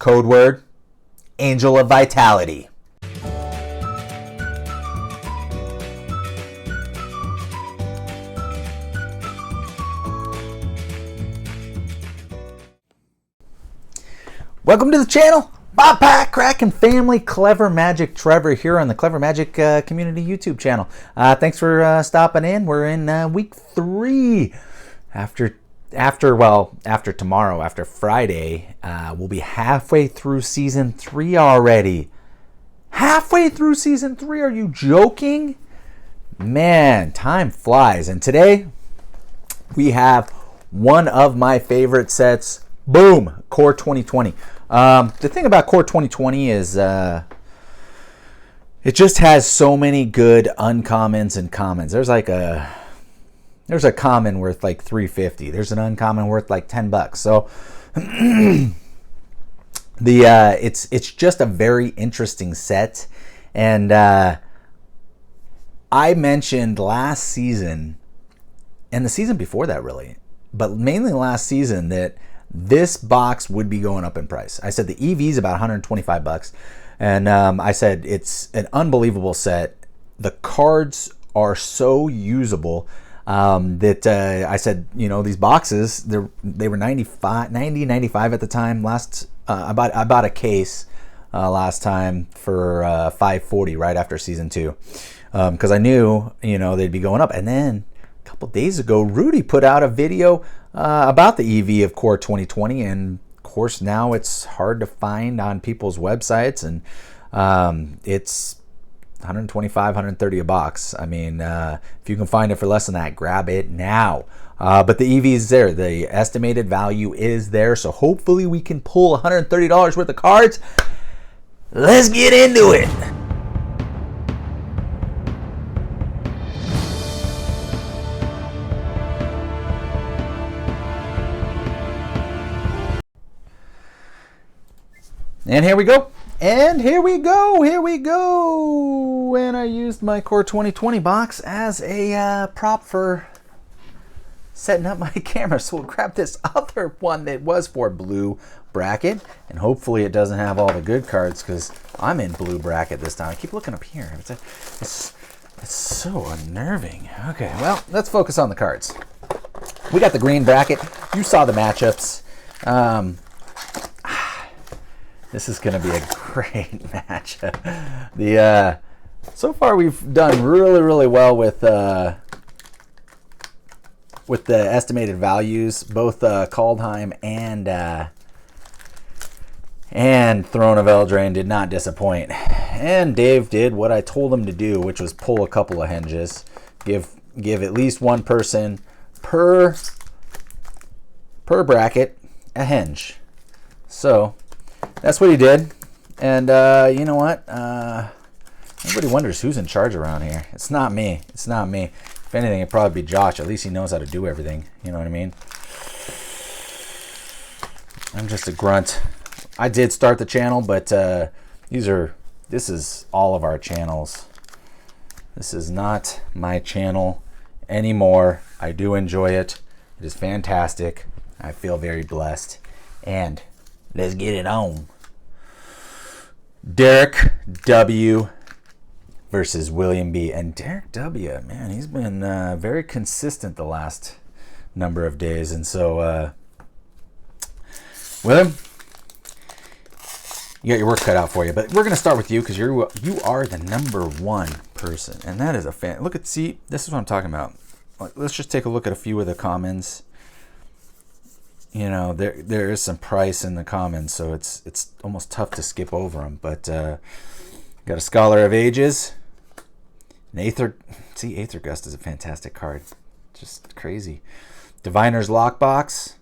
Code word, Angel of Vitality. Welcome to the channel. Bob Pack, Kraken family, Clever Magic Trevor here on the Clever Magic Community YouTube channel. Thanks for stopping in. We're in week 3. After tomorrow, after Friday, we'll be halfway through season 3 already. Halfway through season 3? Are you joking? Man, time flies. And today we have one of my favorite sets. Boom, Core 2020. The thing about Core 2020 is it just has so many good uncommons and commons. There's a common worth like $350. There's an uncommon worth like $10. So it's just a very interesting set. And I mentioned last season and the season before that, really, but mainly last season, that this box would be going up in price. I said the EV is about $125, and I said it's an unbelievable set. The cards are so usable that I said, you know, these boxes, they were 95 at the time. I bought a case last time for $540 right after season 2, because I knew, you know, they'd be going up. And then a couple days ago, Rudy put out a video about the EV of Core 2020, and of course now it's hard to find on people's websites, and it's $125, $130 a box. I mean, if you can find it for less than that, grab it now. But the EV is there. The estimated value is there, so hopefully we can pull $130 worth of cards. Let's get into it. And here we go. And here we go. And I used my Core 2020 box as a prop for setting up my camera. So we'll grab this other one that was for blue bracket. And hopefully it doesn't have all the good cards, because I'm in blue bracket this time. I keep looking up here. It's so unnerving. Okay, well, let's focus on the cards. We got the green bracket. You saw the matchups. This is going to be a great matchup. So far we've done really well with the estimated values. Both Kaldheim and Throne of Eldraine did not disappoint. And Dave did what I told him to do, which was pull a couple of henges. Give at least one person per bracket a henge. So that's what he did. And you know what? Everybody wonders who's in charge around here. It's not me. If anything, it'd probably be Josh. At least he knows how to do everything. You know what I mean? I'm just a grunt. I did start the channel, but this is all of our channels. This is not my channel anymore. I do enjoy it. It is fantastic. I feel very blessed. And let's get it on. Derek W. versus William B. And Derek W., man, he's been very consistent the last number of days. And so, William, you got your work cut out for you. But we're going to start with you, because you are the number 1 person. And that is a fan. Look at, see, this is what I'm talking about. Let's just take a look at a few of the commons. You know, there is some price in the commons, so it's almost tough to skip over them. But got a Scholar of Ages, an Aethergust is a fantastic card, just crazy. Diviner's Lockbox,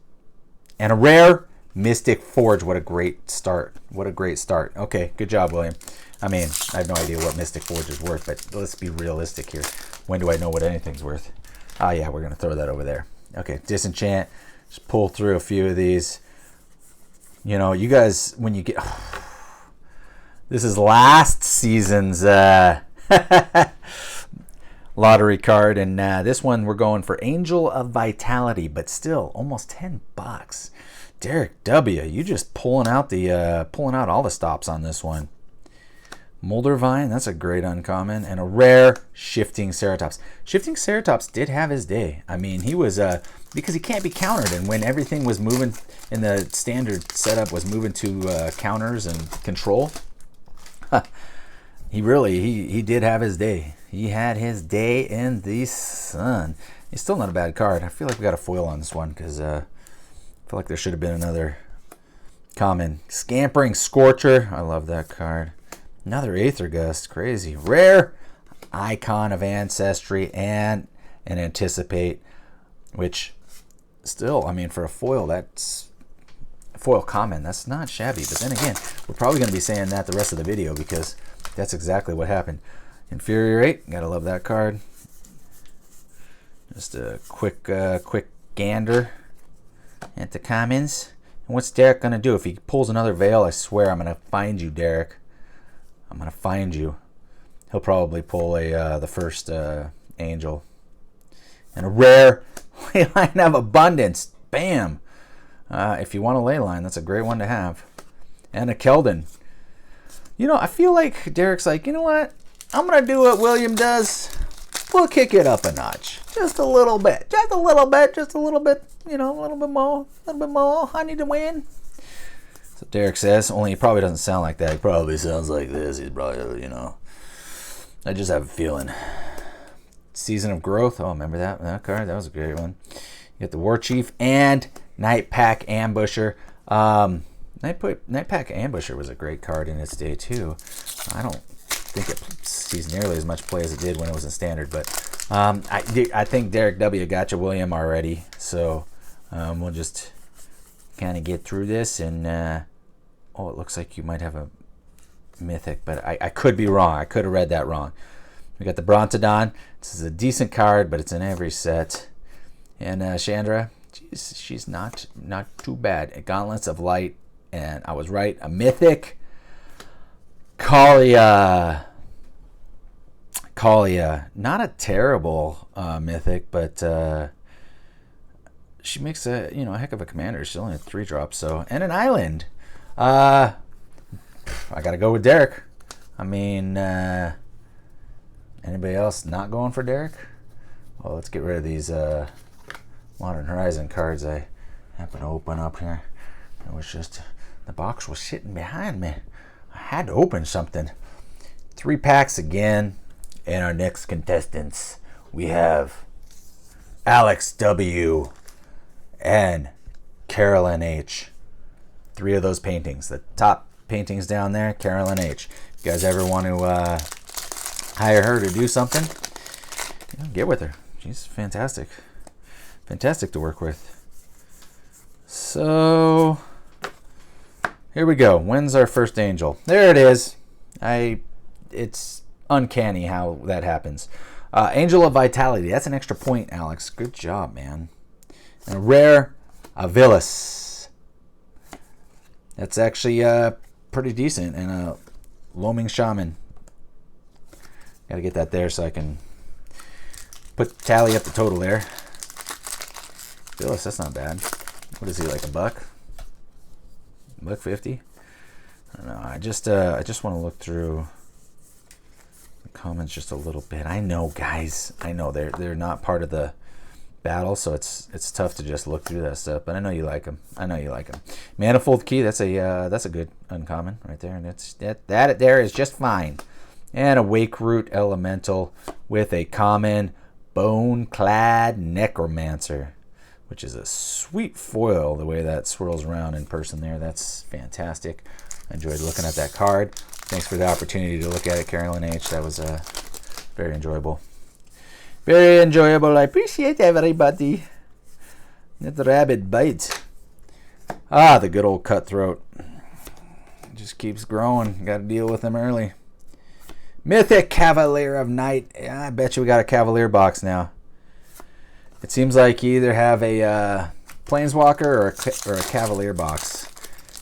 and a rare Mystic Forge. What a great start! Okay, good job, William. I mean, I have no idea what Mystic Forge is worth, but let's be realistic here. When do I know what anything's worth? Ah, yeah, we're gonna throw that over there. Okay, Disenchant. Just pull through a few of these. You know, you guys, when you get... this is last season's lottery card. And this one we're going for Angel of Vitality, but still almost $10. Derek W., you just pulling out all the stops on this one. Moldervine, that's a great uncommon, and a rare Shifting Ceratops. Shifting Ceratops did have his day. I mean, he was because he can't be countered, and when everything was moving in the standard setup was moving to counters and control, he did have his day. He had his day in the sun. He's still not a bad card. I feel like we got a foil on this one because I feel like there should have been another common. Scampering Scorcher, I love that card. Another Aether Gust, crazy. Rare Icon of Ancestry and an Anticipate, which still, I mean, for a foil, that's a foil common. That's not shabby. But then again, we're probably going to be saying that the rest of the video because that's exactly what happened. Infuriate, gotta love that card. Just a quick gander at the commons. And what's Derek going to do? If he pulls another Veil, I swear I'm going to find you, Derek. I'm going to find you. He'll probably pull the first Angel. And a rare Leyline of Abundance. Bam! If you want a Leyline, that's a great one to have. And a Keldon. You know, I feel like Derek's like, you know what? I'm going to do what William does. We'll kick it up a notch. Just a little bit. Just a little bit. Just a little bit. You know, a little bit more. A little bit more. I need to win. So Derek says, only he probably doesn't sound like that. He probably sounds like this. He's probably, you know, I just have a feeling. Season of Growth. Oh, remember that card? That was a great one. You get the War Chief and Night Pack Ambusher. Night Pack Ambusher was a great card in its day, too. I don't think it sees nearly as much play as it did when it was in Standard, but I think Derek W. got you, William, already. So we'll just kind of get through this, and oh, it looks like you might have a Mythic, but I could be wrong. I could have read that wrong. We got the Brontodon. This is a decent card, but it's in every set. And Chandra, she's not too bad. Gauntlets of Light, and I was right. A Mythic. Kalia, not a terrible Mythic, but she makes a heck of a commander. She's only a 3-drop, so, and an island. I gotta go with Derek. I mean, anybody else not going for Derek? Well, let's get rid of these Modern Horizon cards I happen to open up here. It was just the box was sitting behind me. I had to open something. 3 packs again, and our next contestants we have Alex W. and Carolyn H. 3 of those paintings. The top paintings down there, Carolyn H. If you guys ever want to hire her to do something, get with her. She's fantastic. Fantastic to work with. So here we go. When's our first Angel? There it is. It's uncanny how that happens. Angel of Vitality. That's an extra point, Alex. Good job, man. And a rare Avilis. That's actually pretty decent. And a Loaming Shaman. Got to get that there so I can tally up the total there. Avilis, that's not bad. What is he, like $1? $1.50? I don't know. I just want to look through the comments just a little bit. I know, guys. I know they're not part of the battle, so it's tough to just look through that stuff. But I know you like them. Manifold Key. That's a good uncommon right there, and that there is just fine. And a Wake Root Elemental with a common Bone-Clad Necromancer, which is a sweet foil, the way that swirls around in person there. That's fantastic. I enjoyed looking at that card. Thanks for the opportunity to look at it, Carolyn H. That was very enjoyable. Very enjoyable. I appreciate everybody. That rabbit bites. The good old Cutthroat. Just keeps growing. Got to deal with them early. Mythic Cavalier of Night. Yeah, I bet you we got a Cavalier box now. It seems like you either have a Planeswalker or a Cavalier box.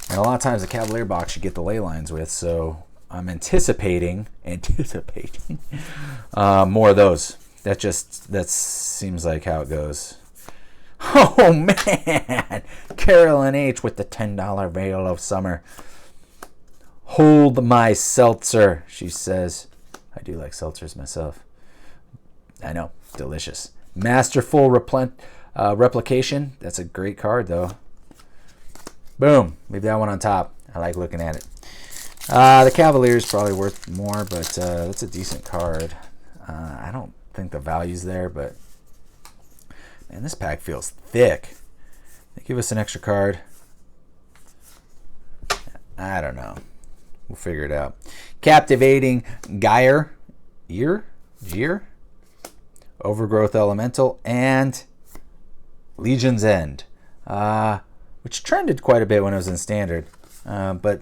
And a lot of times the Cavalier box you get the ley lines with, so I'm anticipating more of those. That seems like how it goes. Oh man, Carolyn H with the $10 Veil of Summer. Hold my seltzer, she says. I do like seltzers myself. I know, delicious. Masterful Replication. That's a great card, though. Boom, leave that one on top. I like looking at it. The Cavalier's probably worth more, but that's a decent card. I don't think the value's there, but man, this pack feels thick. They give us an extra card. I don't know. We'll figure it out. Captivating Gyre, Jeer, Overgrowth Elemental, and Legion's End, which trended quite a bit when it was in Standard, but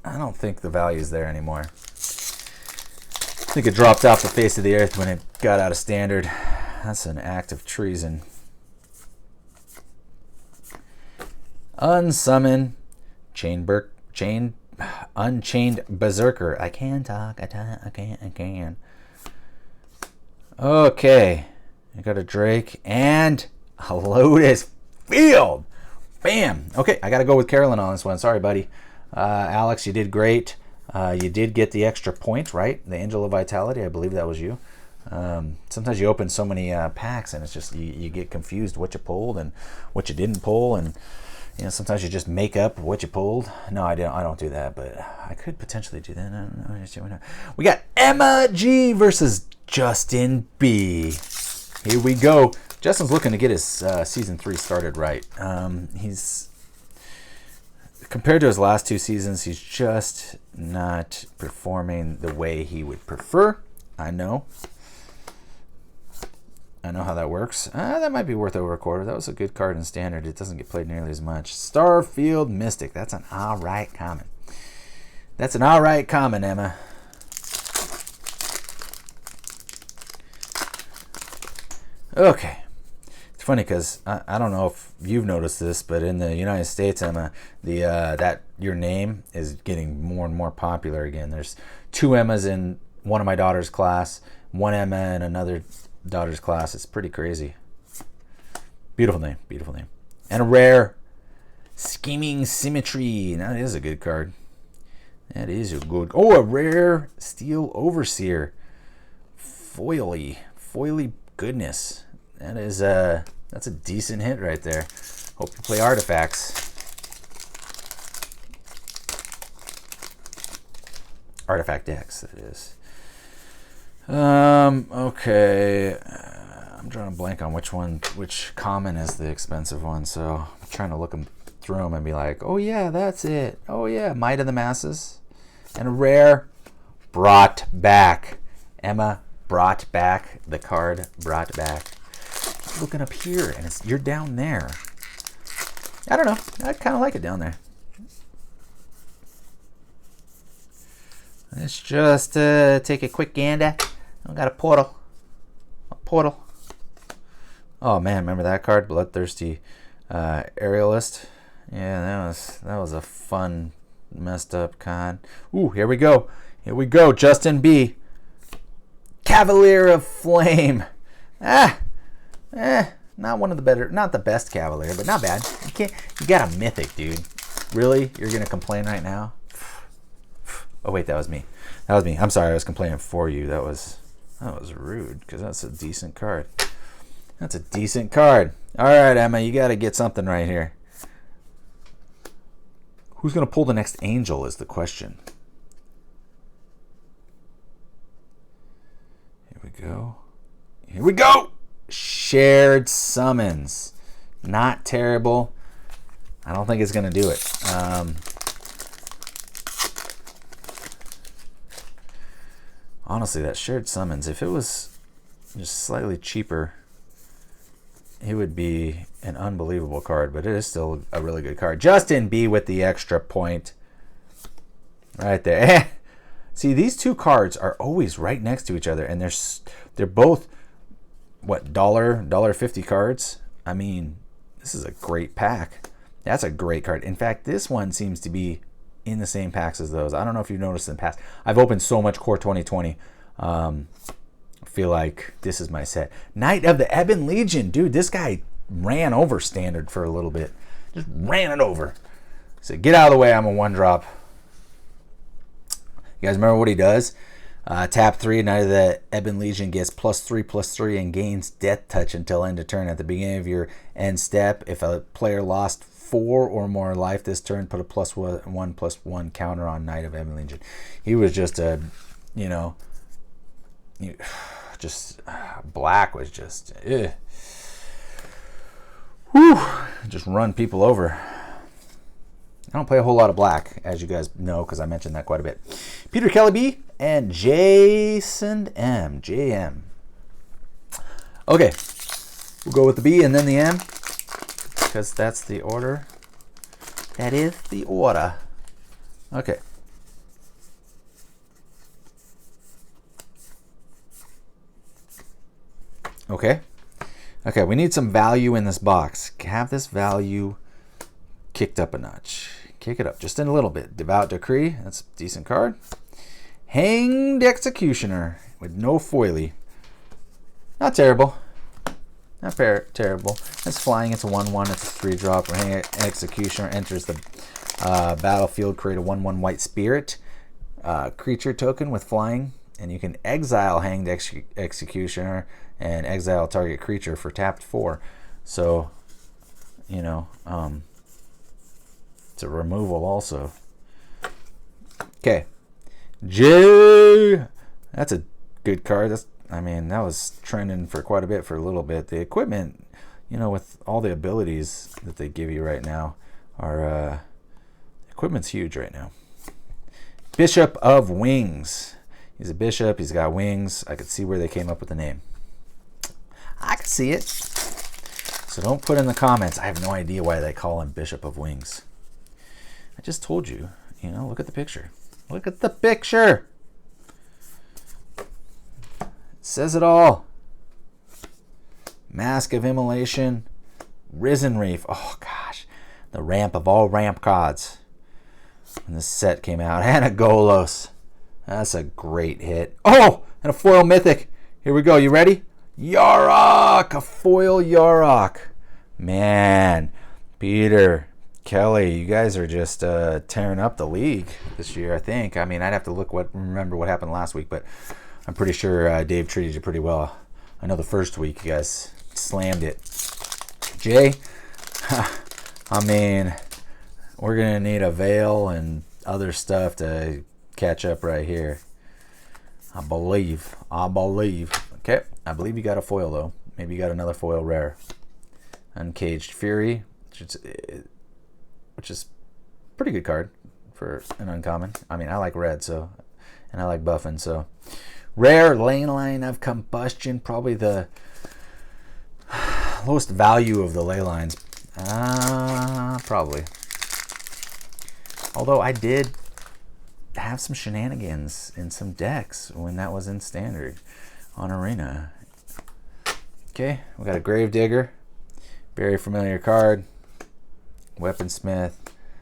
I don't think the value is there anymore. I think it dropped off the face of the earth when it got out of Standard. That's an act of treason. Unsummon Unchained Berserker. I can talk. I can. Okay. I got a Drake and a Lotus Field. Bam. Okay, I got to go with Carolyn on this one. Sorry, buddy. Alex, you did great. You did get the extra point, right? The Angel of Vitality, I believe that was you. Sometimes you open so many packs and it's just you get confused what you pulled and what you didn't pull, and sometimes you just make up what you pulled. No, I don't do that, but I could potentially do that. I don't know. We got Emma G versus Justin B. Here we go. Justin's looking to get his season 3 started right. He's compared to his last 2 seasons, he's just not performing the way he would prefer. I know how that works. That might be worth over a quarter. That was a good card in Standard. It doesn't get played nearly as much. Starfield Mystic. That's an alright common. Emma. Okay. It's funny because I don't know if you've noticed this, but in the United States, Emma, that your name is getting more and more popular again. There's 2 Emmas in one of my daughter's class, 1 Emma in another daughter's class. It's pretty crazy. Beautiful name. And a rare Scheming Symmetry. That is a good card. A rare Steel Overseer. Foily goodness. That's a decent hit right there. Hope you play artifacts. Artifact decks, that is. Okay. I'm drawing a blank on which common is the expensive one, so I'm trying to look through them and be like, oh yeah, that's it. Oh yeah, Might of the Masses. And a rare Brought Back. Emma brought back the card, brought back. Keep looking up here, and you're down there. I don't know. I kind of like it down there. Let's just take a quick gander. I got a portal. Oh man, remember that card, Bloodthirsty Aerialist? Yeah, that was a fun, messed up card. Ooh, here we go. Justin B. Cavalier of Flame. Not one of the better, not the best Cavalier, but not bad. You got a mythic, dude. Really? You're gonna complain right now? Oh wait, that was me. I'm sorry, I was complaining for you. That was rude, because that's a decent card. All right, Emma, you got to get something right here. Who's gonna pull the next angel is the question. Here we go. Shared Summons. Not terrible. I don't think it's going to do it. Honestly, that Shared Summons, if it was just slightly cheaper, it would be an unbelievable card, but it is still a really good card. Justin B with the extra point. Right there. See, these 2 cards are always right next to each other, and they're both, what, $1.50 cards? I mean, this is a great pack. That's a great card. In fact, this one seems to be in the same packs as those. I don't know if you've noticed in the past. I've opened so much Core 2020 feel like this is my set. Knight of the Ebon Legion. Dude, this guy ran over standard for a little bit. Just ran it over. So get out of the way, I'm a 1-drop. You guys remember what he does? Tap 3, Knight of the Ebon Legion gets +3/+3 and gains Death Touch until end of turn. At the beginning of your end step, if a player lost 4 or more life this turn, put a +1/+1 counter on Knight of Ebon Legion. He was just a, you know, just black was just, whew, just run people over. I don't play a whole lot of black, as you guys know, because I mentioned that quite a bit. Peter Kelly B and Jason M. JM. Okay, we'll go with the B and then the M, because that's the order. That is the order. Okay. Okay. Okay, we need some value in this box. Have this value kicked up a notch. Kick it up just in a little bit. Devout Decree, that's a decent card. Hanged Executioner with no foily. Not terrible. Not terrible. It's flying, it's a 1/1, it's a 3-drop. Hanged Executioner enters the battlefield, create a 1/1 white spirit creature token with flying, and you can exile Hanged Executioner and exile target creature for tapped 4. So, you know, it's a removal also. Okay. J. That's a good card. That's, I mean, that was trending for quite a bit for a little bit. The equipment, you know, with all the abilities that they give you right now, are equipment's huge right now. Bishop of Wings. He's a bishop. He's got wings. I could see where they came up with the name. I could see it. So don't put in the comments, I have no idea why they call him Bishop of Wings. I just told you, you know, look at the picture. Look at the picture. It says it all. Mask of Immolation. Risen Reef. Oh, gosh. The ramp of all ramp cards. When this set came out. Anagolos. That's a great hit. Oh, and a foil mythic. Here we go. You ready? Yarok. A foil Yarok. Man. Peter, Kelly, you guys are just tearing up the league this year, I think. I mean, I'd have to remember what happened last week, but I'm pretty sure Dave treated you pretty well. I know the first week you guys slammed it. Jay, I mean, we're going to need a veil and other stuff to catch up right here. I believe. Okay, I believe you got a foil, though. Maybe you got another foil rare. Uncaged Fury, which is a pretty good card for an uncommon. I mean, I like red, so, and I like buffing, so. Rare Ley Line of Combustion, probably the lowest value of the ley lines. Probably. Although I did have some shenanigans in some decks when that was in standard on Arena. Okay, we got a Gravedigger, very familiar card, Weaponsmith,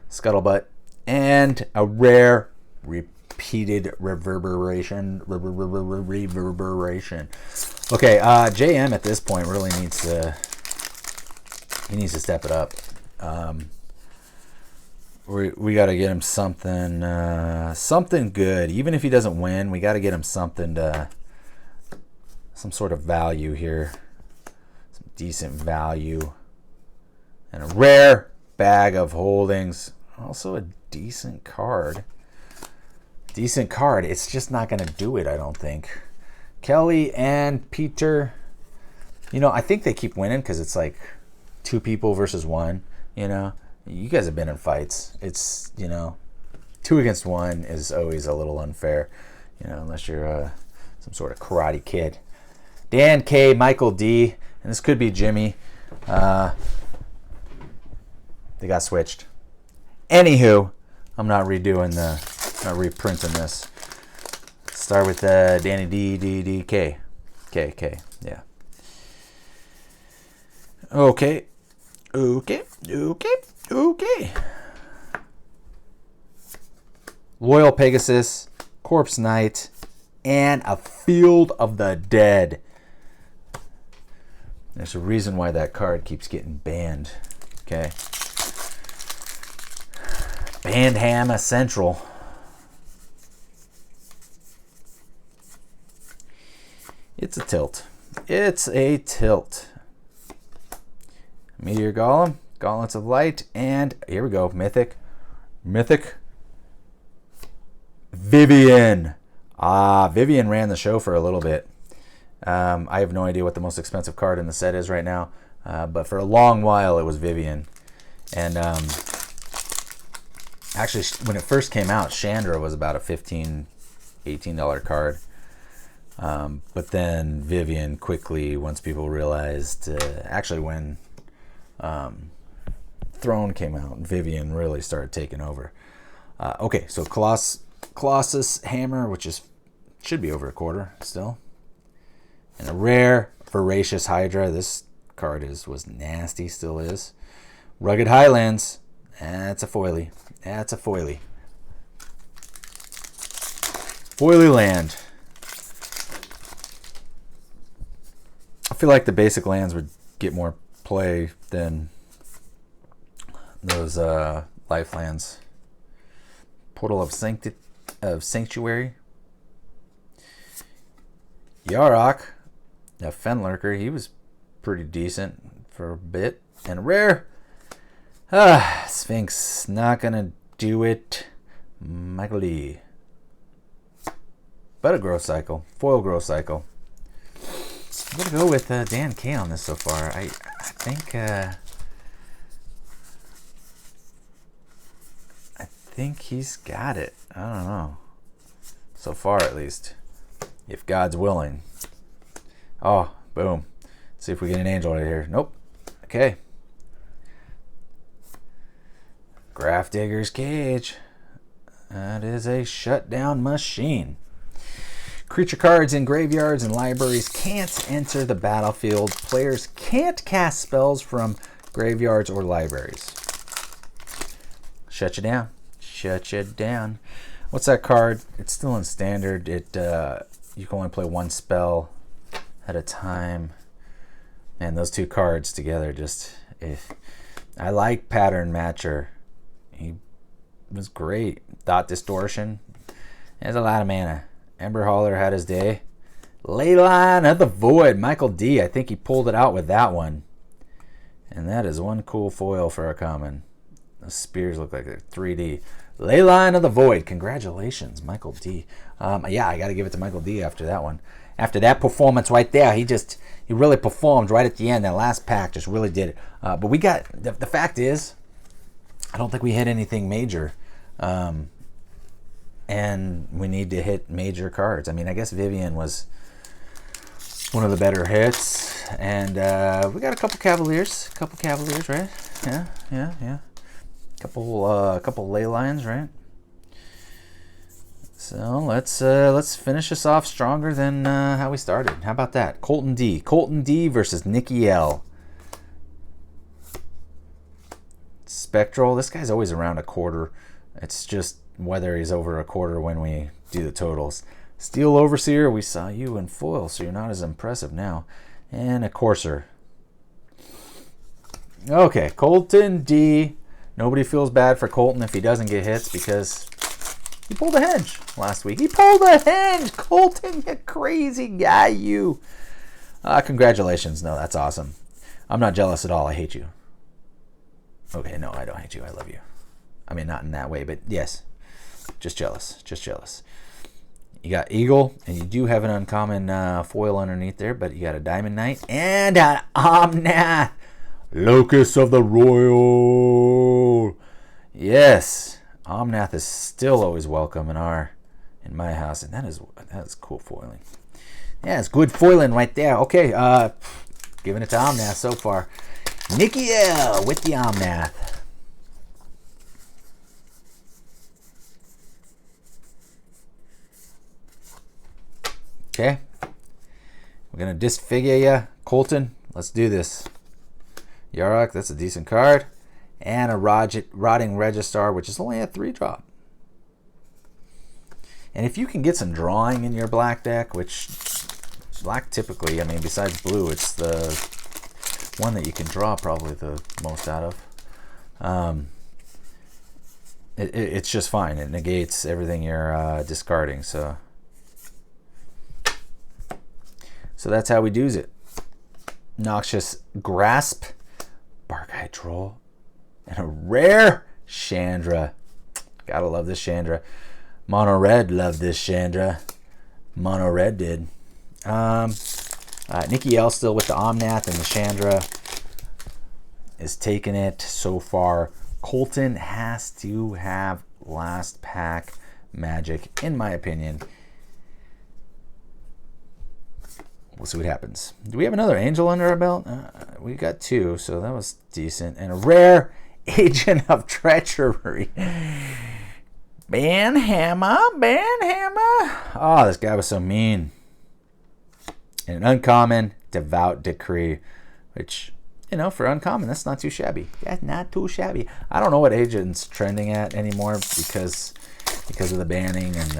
Scuttlebutt, and a rare repeated reverberation. Okay, JM at this point really needs to step it up. We got to get him something good. Even if he doesn't win, we got to get him something to, some sort of value here, some decent value, and a rare bag of holdings. Also a decent card. It's just not going to do it, I don't think. Kelly and Peter, you know, I think they keep winning because it's like 2 people versus 1, you know. You guys have been in fights. It's, you know, 2 against 1 is always a little unfair, you know, unless you're some sort of Karate Kid. Dan K, Michael D, and this could be Jimmy. They got switched. Anywho, I'm not reprinting this. Start with Danny D, K, yeah. Okay. Loyal Pegasus, Corpse Knight, and a Field of the Dead. There's a reason why that card keeps getting banned. Okay. Banned Hammer Central. It's a tilt. It's a tilt. Meteor Golem, Gauntlets of Light, and here we go. Mythic. Vivian. Vivian ran the show for a little bit. I have no idea what the most expensive card in the set is right now, but for a long while it was Vivian. And actually, when it first came out, Chandra was about a $15, $18 card. But then Vivian quickly, once people realized, actually when Throne came out, Vivian really started taking over. Okay, so Colossus Hammer, which should be over a quarter still. And a rare Voracious Hydra. This card was nasty, still is. Rugged Highlands. That's a foily. That's a foily. Foily land. I feel like the basic lands would get more play than those life lands. Portal of Sanctuary. Yarok. A Fenlurker, he was pretty decent for a bit. And a rare. Sphinx, not gonna do it. Michael D. But a growth cycle. Foil growth cycle. I'm gonna go with Dan K on this so far. I think he's got it. I don't know. So far, at least. If God's willing. Oh, boom. Let's see if we get an angel right here. Nope. Okay. Grafdigger's Cage. That is a shutdown machine. Creature cards in graveyards and libraries can't enter the battlefield. Players can't cast spells from graveyards or libraries. Shut you down. Shut you down. What's that card? It's still in standard. You can only play one spell at a time. Man, those two cards together I like Pattern Matcher. He was great. Thought Distortion. Has a lot of mana. Ember Hauler had his day. Leyline of the Void. Michael D. I think he pulled it out with that one. And that is one cool foil for a common. The spears look like they're 3D. Leyline of the Void. Congratulations, Michael D. Yeah, I got to give it to Michael D after that one. After that performance right there, he really performed right at the end. That last pack just really did it. But we got, the fact is, I don't think we hit anything major. And we need to hit major cards. I mean, I guess Vivian was one of the better hits. And we got a couple Cavaliers. Right? Yeah. Couple ley lines, right? So let's finish this off stronger than how we started. How about that? Colton D versus Nikki L. Spectral. This guy's always around a quarter. It's just whether he's over a quarter when we do the totals. Steel Overseer. We saw you in foil, so you're not as impressive now. And a Courser. Okay, Colton D. Nobody feels bad for Colton if he doesn't get hits because he pulled a hedge last week. He pulled a hedge! Colton, you crazy guy, you. Congratulations. No, that's awesome. I'm not jealous at all. I hate you. Okay, no, I don't hate you. I love you. I mean, not in that way, but yes. Just jealous. You got Eagle, and you do have an uncommon foil underneath there, but you got a Diamond Knight and an Omnath. Locus of the Royal. Yes. Omnath is still always welcome in my house, and that is cool foiling. Yeah, it's good foiling right there. Okay, giving it to Omnath so far. Nikki L with the Omnath. Okay. We're going to disfigure you. Colton, let's do this. Yarok, that's a decent card. And a Rotting Registar, which is only a 3-drop. And if you can get some drawing in your black deck, which black typically, I mean, besides blue, it's the one that you can draw probably the most out of. It's just fine. It negates everything you're discarding. So that's how we do's it. Noxious Grasp, Barkeye Troll, and a rare Chandra. Gotta love this Chandra. Mono Red loved this Chandra. Mono Red did. Nikki L still with the Omnath, and the Chandra is taking it so far. Colton has to have last pack magic, in my opinion. We'll see what happens. Do we have another Angel under our belt? We got 2, so that was decent. And a rare Agent of Treachery. Banhammer. Oh, this guy was so mean. And an uncommon, Devout Decree, which, for uncommon, that's not too shabby. That's not too shabby. I don't know what Agent's trending at anymore because of the banning and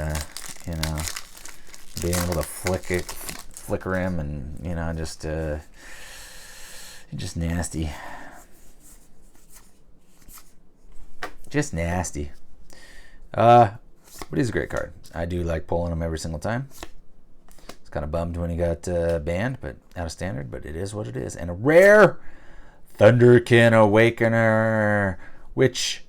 being able to flicker him, and just nasty. Just nasty. But he's a great card. I do like pulling him every single time. It's kind of bummed when he got banned, but out of standard, but it is what it is. And a rare Thunderkin Awakener, which,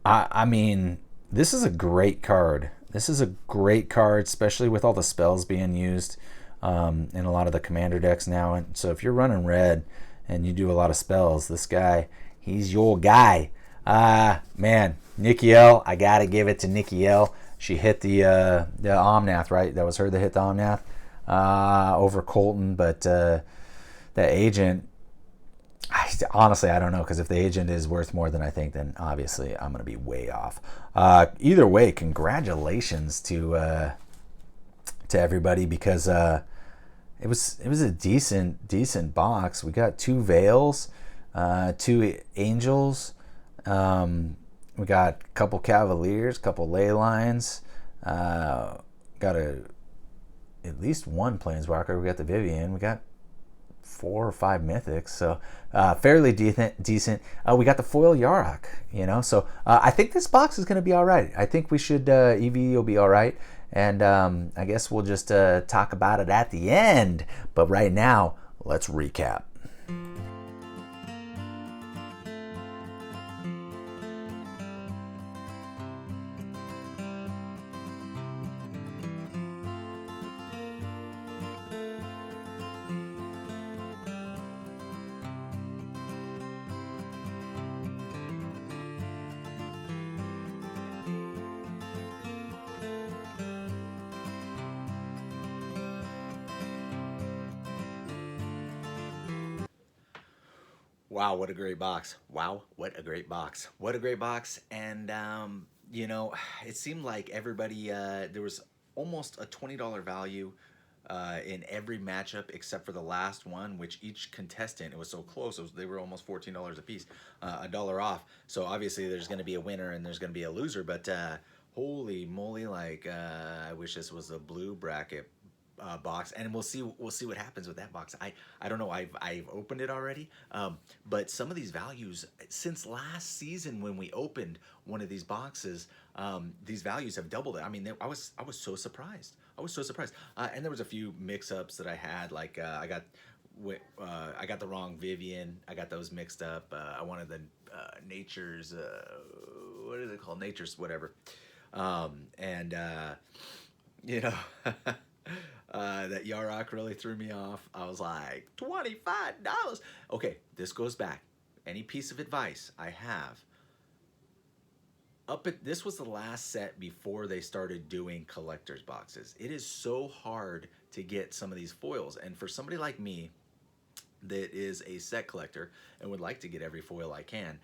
I mean, this is a great card. This is a great card, especially with all the spells being used in a lot of the commander decks now. And so if you're running red and you do a lot of spells, this guy, he's your guy. Man, Nikki L, I got to give it to Nikki L. She hit the Omnath, right? That was her that hit the Omnath over Colton. But the Agent, honestly, I don't know, because if the Agent is worth more than I think, then obviously I'm going to be way off. Either way, congratulations to everybody, because it was a decent box. We got 2 Veils, 2 Angels. We got a couple Cavaliers, couple Ley Lines. Got at least 1 Planeswalker. We got the Vivian. We got 4 or 5 Mythics. So fairly decent. We got the foil Yarok. So I think this box is going to be all right. I think we should EV will be all right. And I guess we'll just talk about it at the end. But right now, let's recap. Wow, what a great box. Wow, what a great box. What a great box. And, it seemed like everybody, there was almost a $20 value in every matchup except for the last one, which each contestant, it was so close, they were almost $14 a piece, $1 off. So obviously there's going to be a winner and there's going to be a loser, but holy moly, I wish this was a blue bracket box, and we'll see what happens with that box. I don't know. I've opened it already, but some of these values since last season when we opened one of these boxes, these values have doubled. I mean, I was so surprised. And there was a few mix-ups that I had. Like I got the wrong Vivian. I got those mixed up. I wanted the Nature's what is it called? Nature's whatever, and that Yarok really threw me off. I was like, $25. Okay, this goes back. Any piece of advice I have. This was the last set before they started doing collector's boxes. It is so hard to get some of these foils. And for somebody like me that is a set collector and would like to get every foil I can,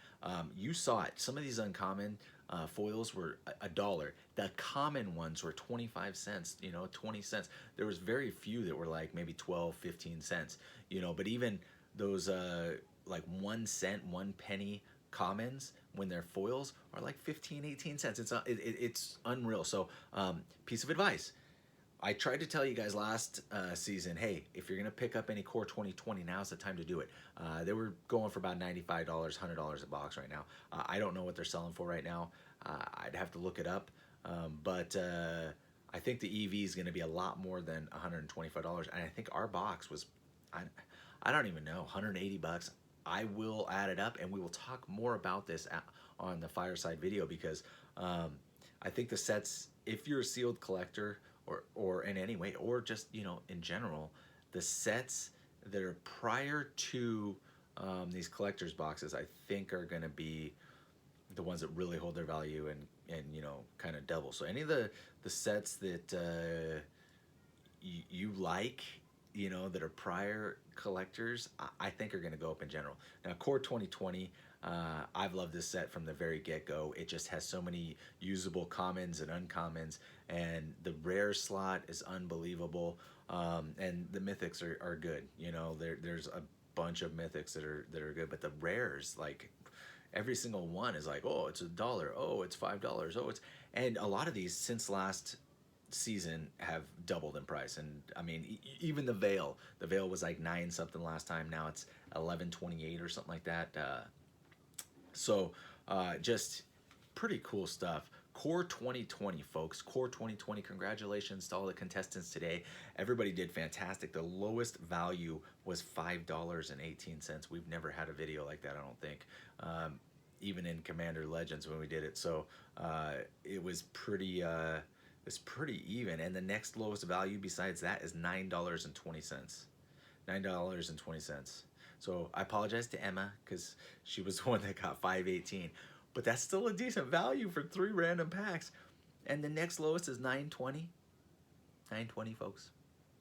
you saw it. Some of these uncommon foils were $1. The common ones were 25 cents, 20 cents. There was very few that were like maybe 12, 15 cents, but even those like 1 cent, 1 penny commons when they're foils are like 15, 18 cents. It's unreal. So piece of advice. I tried to tell you guys last season, hey, if you're going to pick up any Core 2020, now's the time to do it. They were going for about $95, $100 a box right now. I don't know what they're selling for right now. I'd have to look it up. But I think the EV is going to be a lot more than $125. And I think our box was, I don't even know, 180 bucks. I will add it up and we will talk more about this on the Fireside video because I think the sets, if you're a sealed collector or in any way, or just, you know, in general, the sets that are prior to these collector's boxes, I think are going to be the ones that really hold their value and you know, kind of double. So any of the sets that you like, you know, that are prior collectors, I think are going to go up in general. Now, Core 2020, I've loved this set from the very get-go. It just has so many usable commons and uncommons, and the rare slot is unbelievable, and the mythics are good. You know, there's a bunch of mythics that are good, but the rares, like every single one is like, oh, it's $1, oh, it's $5, oh, it's, and a lot of these since last season have doubled in price. And I mean, even the veil was like 9 something last time. Now it's 11.28 or something like that. So just pretty cool stuff. Core 2020, folks. Core 2020. Congratulations to all the contestants today. Everybody did fantastic. The lowest value was $5.18. We've never had a video like that, I don't think. Even in Commander Legends when we did it. So it was pretty even. And the next lowest value besides that is $9.20. $9.20. So I apologize to Emma because she was the one that got $5.18. But that's still a decent value for 3 random packs. And the next lowest is $9.20. $9.20, folks.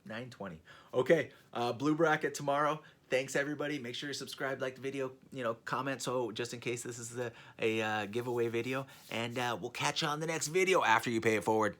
$9.20. Okay, blue bracket tomorrow. Thanks, everybody. Make sure you subscribe, like the video, you know, comment, so just in case this is a giveaway video. And we'll catch you on the next video after you pay it forward.